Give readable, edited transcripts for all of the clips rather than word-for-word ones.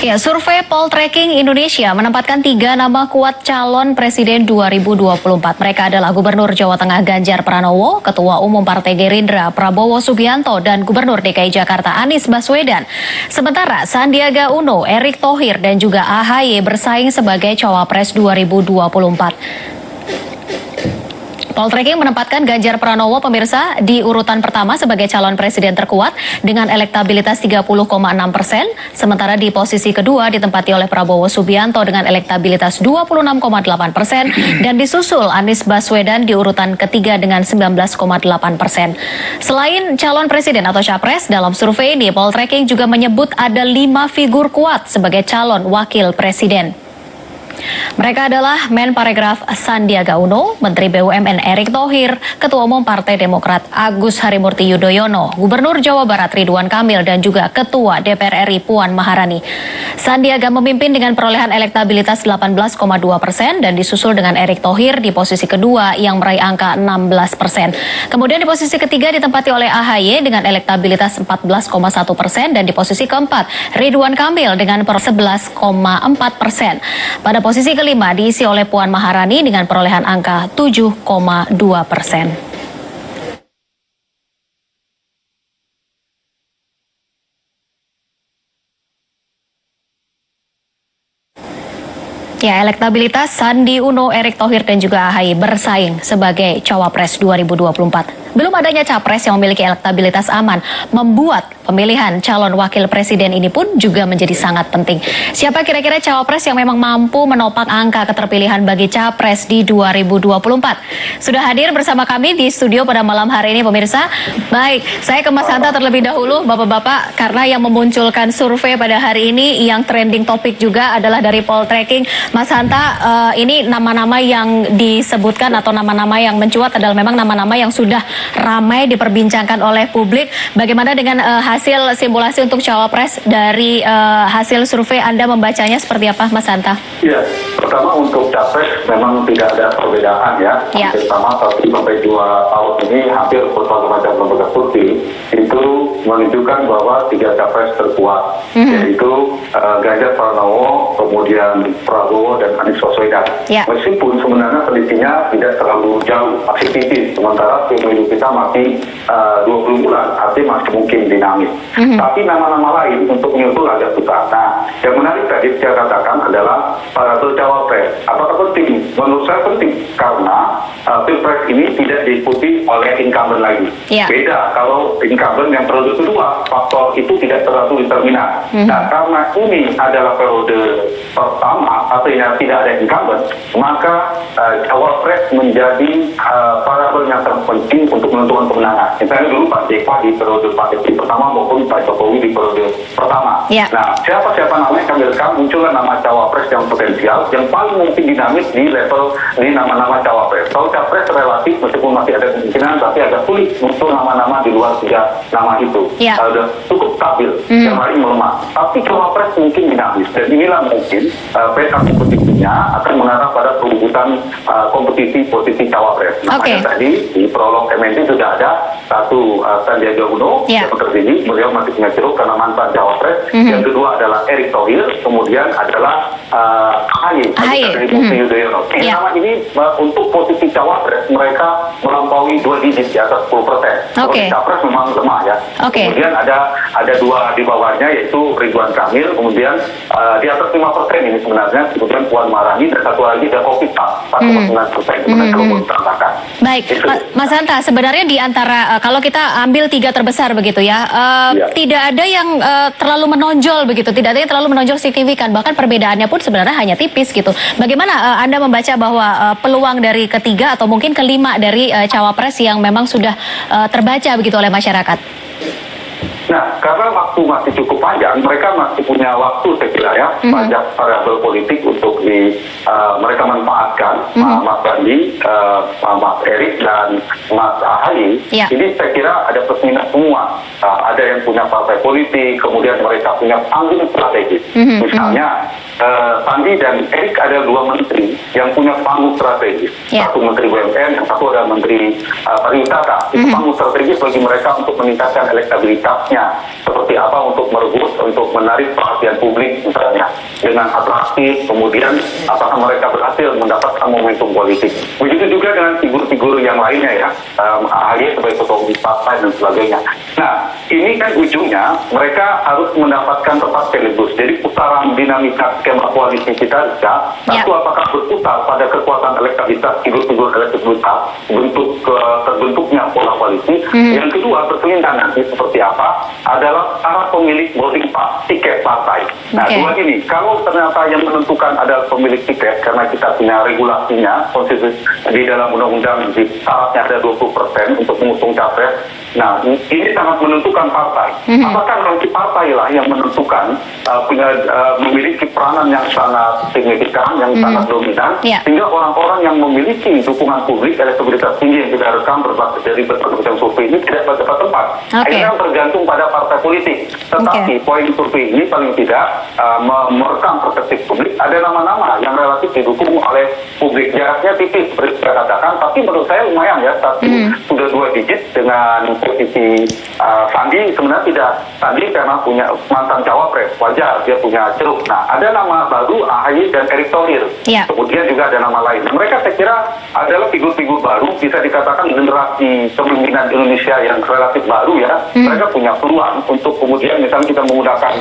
Ya, survei Poltreking Indonesia menempatkan 3 nama kuat calon presiden 2024. Mereka adalah Gubernur Jawa Tengah Ganjar Pranowo, Ketua Umum Partai Gerindra Prabowo Subianto, dan Gubernur DKI Jakarta Anies Baswedan. Sementara Sandiaga Uno, Erick Thohir, dan juga AHY bersaing sebagai cawapres 2024. Poltreking menempatkan Ganjar Pranowo pemirsa di urutan pertama sebagai calon presiden terkuat dengan elektabilitas 30,6%. Sementara di posisi kedua ditempati oleh Prabowo Subianto dengan elektabilitas 26,8% dan disusul Anies Baswedan di urutan ketiga dengan 19,8%. Selain calon presiden atau capres, dalam survei ini Poltreking juga menyebut ada 5 figur kuat sebagai calon wakil presiden. Mereka adalah Menparekraf Sandiaga Uno, Menteri BUMN Erick Thohir, Ketua Umum Partai Demokrat Agus Harimurti Yudhoyono, Gubernur Jawa Barat Ridwan Kamil, dan juga Ketua DPR RI Puan Maharani. Sandiaga memimpin dengan perolehan elektabilitas 18,2% dan disusul dengan Erick Thohir di posisi kedua yang meraih angka 16%. Kemudian di posisi ketiga ditempati oleh AHY dengan elektabilitas 14,1% dan di posisi keempat Ridwan Kamil dengan 11,4%. Pada posisi kelima diisi oleh Puan Maharani dengan perolehan angka 7,2%. Ya, elektabilitas Sandi Uno, Erick Thohir, dan juga AHY bersaing sebagai cawapres 2024. Belum adanya capres yang memiliki elektabilitas aman membuat pemilihan calon wakil presiden ini pun juga menjadi sangat penting. Siapa kira-kira cawapres yang memang mampu menopang angka keterpilihan bagi capres di 2024? Sudah hadir bersama kami di studio pada malam hari ini pemirsa. Baik, saya ke Mas Hanta terlebih dahulu Bapak-Bapak, karena yang memunculkan survei pada hari ini yang trending topik juga adalah dari Poltreking. Mas Hanta, ini nama-nama yang disebutkan atau nama-nama yang mencuat adalah memang nama-nama yang sudah ramai diperbincangkan oleh publik. Bagaimana dengan hasil simulasi untuk cawapres dari hasil survei, Anda membacanya seperti apa, Mas Hanta? Ya, pertama untuk capres memang tidak ada perbedaan ya. Hampir sama 1-2 tahun ini hampir berbagai macam lembaga survei itu menunjukkan bahwa 3 capres terkuat, yaitu Ganjar Pranowo, kemudian Prabowo, dan Anies Baswedan. Meskipun sebenarnya selisihnya tidak terlalu jauh, masih tipis, sementara pemilu kita masih 20 bulan, artinya masih mungkin dinamis. Tapi nama-nama lain untuk menyusul agak susah. Nah, yang menarik tadi saya katakan adalah para cawapres. Apakah penting? Menurut saya penting, karena pilpres ini tidak diikuti oleh incumbent lagi. Beda kalau incumbent yang periode kedua, faktor itu tidak terlalu determinan. Nah, karena ini adalah periode pertama, artinya tidak ada incumbent, maka cawapres menjadi variabel yang terpenting untuk menentukan kemenangan. Misalnya dulu Pak JK di periode Pak SBY pertama maupun Pak Jokowi di periode pertama. Nah, siapa-siapa namanya kami rekam muncullah nama cawapres yang potensial, yang paling mungkin dinamis di level di nama-nama cawapres. Kalau capres relatif meskipun masih ada kemungkinan, tapi agak sulit muncul nama-nama di luar 3 nama itu. Sudah cukup stabil, yang lain melemah. Tapi cawapres mungkin dinamis, dan inilah mungkin peta kompetisinya akan mengarah pada perebutan kompetisi posisi cawapres. Makanya tadi di prolog MNC sudah ada satu Sandiaga Uno yang tertinggi, beliau masih punya ceruk karena mantan cawapres. Yang kedua adalah Erick Thohir, kemudian adalah AHY Yudhoyono. Nama ini untuk posisi cawapres mereka melampaui 2 digit di atas 10%. Seperti capres memang lemah ya. Kemudian ada 2 di bawahnya yaitu Ridwan Kamil, kemudian di atas 5% ini sebenarnya, kemudian Puan Maharani, dan satu lagi ada Kofifa 4,9%. Baik, Mas Hanta, sebenarnya di antara kalau kita ambil 3 terbesar begitu ya, tidak ada yang terlalu menonjol begitu, tidak ada yang terlalu menonjol signifikan, bahkan perbedaannya pun sebenarnya hanya tipis gitu. Bagaimana Anda membaca bahwa peluang dari ketiga atau mungkin kelima dari cawapres yang memang sudah terbaca begitu oleh masyarakat? Nah, karena waktu masih cukup panjang, mereka masih punya waktu saya kira ya, banyak variabel politik untuk mereka manfaatkan, Mas Sandi, Mas Erick, dan Mas AHY. Ini saya kira ada plus minus semua. Ada yang punya partai politik, kemudian mereka punya panggung strategis. Misalnya Sandi dan Erik adalah dua menteri yang punya panggung strategis. Satu menteri BUMN, yang satu adalah menteri pariwisata. Itu panggung strategis bagi mereka untuk meningkatkan elektabilitasnya. Seperti apa untuk merebut, untuk menarik perhatian publik misalnya. Dengan atraksi, kemudian apakah mereka berhasil mendapatkan momentum politik. Begitu juga dengan figur-figur yang lainnya ya. AHY sebagai ketua umum partai dan sebagainya. Nah, ini kan ujungnya mereka harus mendapatkan tempat sekaligus. Jadi putaran dinamika skema koalisi kita satu apakah berputar pada kekuatan elektabilitas figur-figur elektabilitas terbentuknya pola koalisi. Yang kedua berkelindahan seperti apa adalah para pemilik boarding pass tiket partai. Nah, dua ini kalau ternyata yang menentukan adalah pemilik tiket karena kita punya regulasinya konstitusi di dalam undang-undang di syaratnya ada 20% untuk mengusung capres. Nah, ini sangat menentukan partai. Apakah nanti partai lah yang menentukan memiliki peranan yang sangat signifikan, yang sangat dominan, sehingga orang-orang yang memiliki dukungan publik, elektabilitas tinggi yang kita rekam dari berbagai macam survei ini tidak dapat tempat. Akhirnya tergantung pada partai politik. Tetapi poin survei ini paling tidak merekam persepsi publik. Ada nama-nama yang relatif didukung oleh publik. Jaraknya tipis, seperti saya katakan, tapi menurut saya lumayan ya. Sudah 2 digit dengan posisi Sandi. Sebenarnya tidak Sandi karena punya mantan cawapres, wajar dia punya ceruk. Nah, ada nama baru AHY dan Erick Thohir. Kemudian juga ada nama lain. Mereka saya kira adalah figur-figur baru, bisa dikatakan generasi kepemimpinan Indonesia yang relatif baru ya. Mereka punya peluang untuk kemudian misalnya kita menggunakan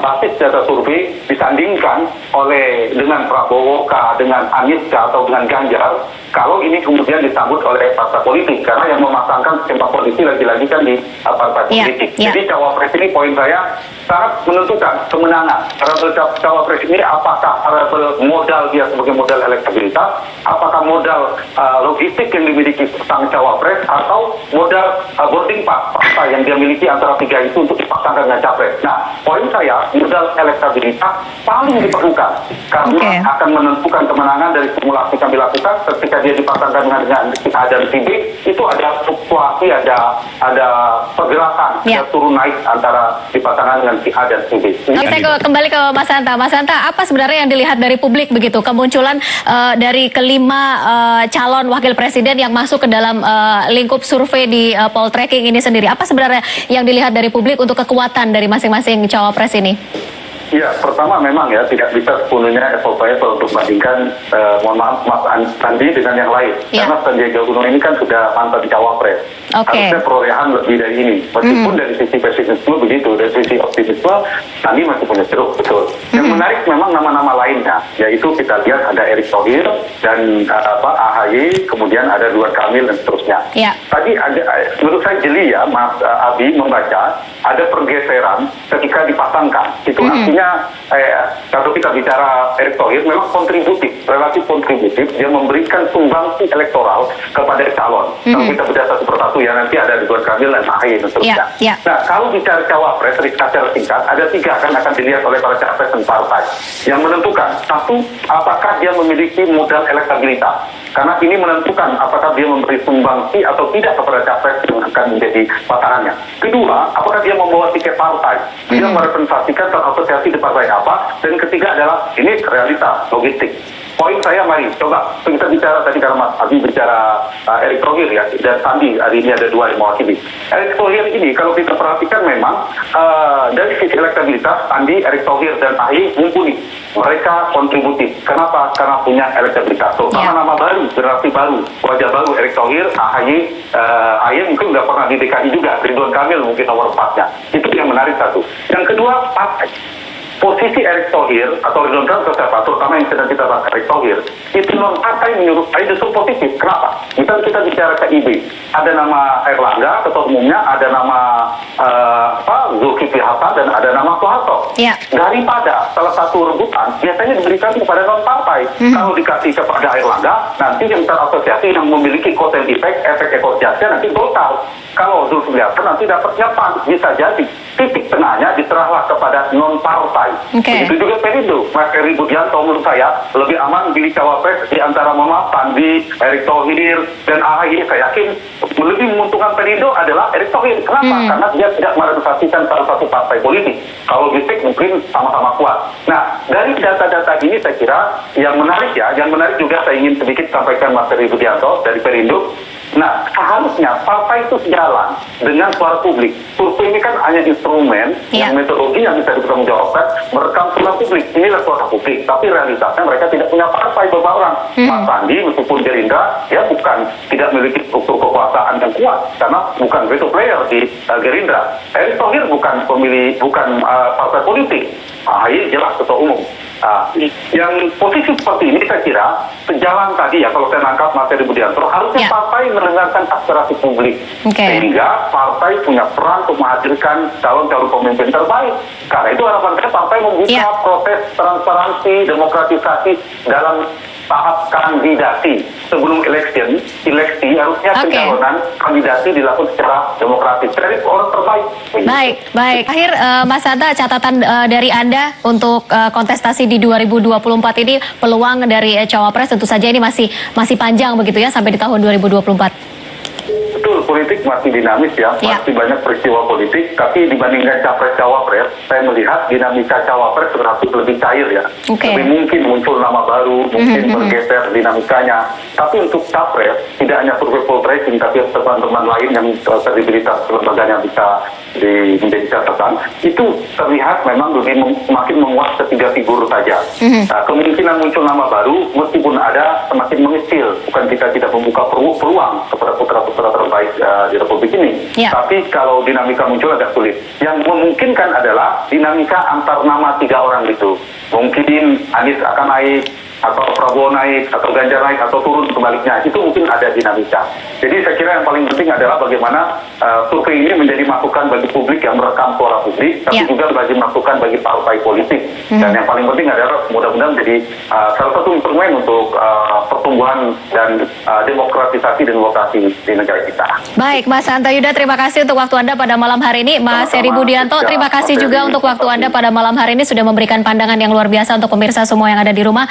basis data survei disandingkan dengan Prabowo dengan Anies atau dengan Ganjar. Kalau ini kemudian disambut oleh partai politik, karena yang memasangkan skema politik lagi-lagi kan di partai politik. Jadi cawapres ini poin saya sangat menentukan kemenangan. Karena cawapres ini apakah modal dia sebagai modal elektabilitas, apakah modal logistik yang dimiliki sang cawapres, atau modal boarding pass partai yang dia miliki antara 3 itu untuk dipasangkan dengan capres. Nah, poin saya modal elektabilitas paling diperlukan karena akan menentukan kemenangan dari simulasi kami lakukan ketika dia dipasangkan dengan si A dan si B, itu ada fluktuasi, ada pergerakan, turun naik antara dipasangkan dengan si A dan si B. Saya kembali ke Mas Hanta. Mas Hanta, apa sebenarnya yang dilihat dari publik begitu? Kemunculan dari kelima calon wakil presiden yang masuk ke dalam lingkup survei di Poltreking ini sendiri. Apa sebenarnya yang dilihat dari publik untuk kekuatan dari masing-masing cawapres ini? Ya, pertama memang ya tidak bisa sepenuhnya apple-to-apple untuk bandingkan mohon maaf Mas Sandi dengan yang lain. Karena Sandiaga Uno ini kan sudah mantan cawapres. Harusnya perolehan lebih dari ini. Meskipun dari sisi pesimisme begitu, dari sisi optimisme Sandi masih punya ceruk, betul. Yang menarik memang nama-nama lainnya, yaitu kita lihat ada Erick Thohir dan AHY, kemudian ada Ridwan Kamil dan seterusnya. Tadi ada, menurut saya jeli ya Mas Abi membaca ada pergeseran ketika dipasangkan. Itu artinya kalau kita bicara Erick Thohir memang kontributif, relatif kontributif, dia memberikan sumbangsi elektoral kepada calon. Kalau kita bedah satu persatu ya nanti ada Ridwan Kamil dan AHY dan seterusnya. Nah, kalau bicara cawapres secara singkat ada 3 kan akan dilihat oleh para capres dan partai yang menentukan. Satu, apakah dia memiliki modal elektabilitas, karena ini menentukan apakah dia memberi sumbangsi atau tidak kepada capres yang akan menjadi pasangannya. Kedua, apakah dia membawa tiket partai, dia merepresentasikan terasosiasi di partai apa. Dan ketiga adalah ini realitas logistik. Poin saya mari coba kita bicara tadi karena Mas Abi bicara Erick Thohir ya dan Sandi, hari ini ada 2 yang mewakili. Erick Thohir ini kalau kita perhatikan memang dari sisi elektabilitas Sandi, Erick Thohir dan AHY mumpuni. Mereka kontributif. Kenapa? Karena punya elektabilitas. Nama-nama baru, generasi baru, wajah baru Erick Thohir, AHY mungkin nggak pernah di DKI juga. Ridwan Kamil mungkin nomor 4-nya. Itu yang menarik satu. Yang kedua, partai. Posisi Erick Thohir atau Ridwan Kamil terutama yang sedang kita bahas Erick Thohir, itu non-partai menurut saya justru positif. Kenapa? Misalnya kita bicara KIB, ada nama Erlangga, ketua umumnya, ada nama Zulkifli Hasan dan ada nama Soeharto. Daripada salah satu rebutan biasanya diberikan kepada non-partai. Kalau dikasih kepada Erlangga, nanti yang terasosiasi yang memiliki kotel efek ekor jasnya nanti total. Kalau Zulkifli Hasan nanti dapatnya PAN, bisa jadi. titik tengahnya diserahlah kepada non-partai. Begitu juga Perindo. Mas Eri Budianto menurut saya lebih aman pilih cawapres di antara Sandi, Erick Thohir, dan AHY. Saya yakin lebih menguntungkan Perindo adalah Erick Thohir. Kenapa? Karena dia tidak merepresentasikan salah satu partai politik. Kalau bisik mungkin sama-sama kuat. Nah, dari data-data ini saya kira yang menarik juga saya ingin sedikit sampaikan Mas Eri Budianto dari Perindo. Nah, seharusnya partai itu sejalan dengan suara publik. Survei ini kan hanya instrumen, yang metodologi yang bisa dipertanggungjawabkan, merekam suara publik. Inilah suara publik. Tapi realitasnya mereka tidak punya partai beberapa orang. Mas Sandi, meskipun Gerindra, ya bukan tidak memiliki struktur kekuasaan yang kuat, karena bukan veto player di Gerindra. Erick Thohir bukan partai politik. AHY jelas ketua umum. Yang posisi seperti ini saya kira sejalan tadi ya, kalau saya nangkap Mas Eri Budianto, harusnya partai mendengarkan aspirasi publik, sehingga partai punya peran untuk menghadirkan calon-calon pemimpin terbaik. Karena itu harapan saya partai membuka proses transparansi, demokratisasi dalam tahap kandidasi. Sebelum eleksi harusnya pencalonan kandidasi dilakukan secara demokratis dari orang terbaik. Baik. Akhir Mas Hanta, catatan dari Anda untuk kontestasi di 2024 ini, peluang dari cawapres tentu saja ini masih panjang begitu ya sampai di tahun 2024. Betul, politik masih dinamis ya, masih banyak peristiwa politik, tapi dibandingkan capres-cawapres, saya melihat dinamika cawapres relatif lebih cair ya. Lebih mungkin muncul nama baru, mungkin bergeser dinamikanya. Tapi untuk capres, tidak hanya survei poll tracing, tapi teman-teman lain yang kredibilitas lembaganya bisa menjadi catatan, itu terlihat memang semakin menguat ketiga figur saja. Kemungkinan muncul nama baru, meskipun ada, semakin mengecil. Bukan kita tidak membuka peluang kepada putra-putra terbaik di Republik ini. Tapi kalau dinamika muncul agak sulit. Yang memungkinkan adalah dinamika antar nama 3 orang itu. Mungkin Anies akan naik, atau Prabowo naik, atau Ganjar naik, atau turun sebaliknya. Itu mungkin ada dinamika. Jadi saya kira yang paling penting adalah bagaimana survei ini menjadi masukan bagi publik yang merekam suara publik, tapi juga bagi masukan bagi partai politik. Dan yang paling penting adalah mudah-mudahan menjadi salah satu instrumen untuk pertumbuhan dan demokratisasi dan demokrasi di negara kita. Baik, Mas Hanta Yuda, terima kasih untuk waktu Anda pada malam hari ini. Mas Eri Budianto, terima kasih juga untuk waktu Anda pada malam hari ini, sudah memberikan pandangan yang luar biasa untuk pemirsa semua yang ada di rumah.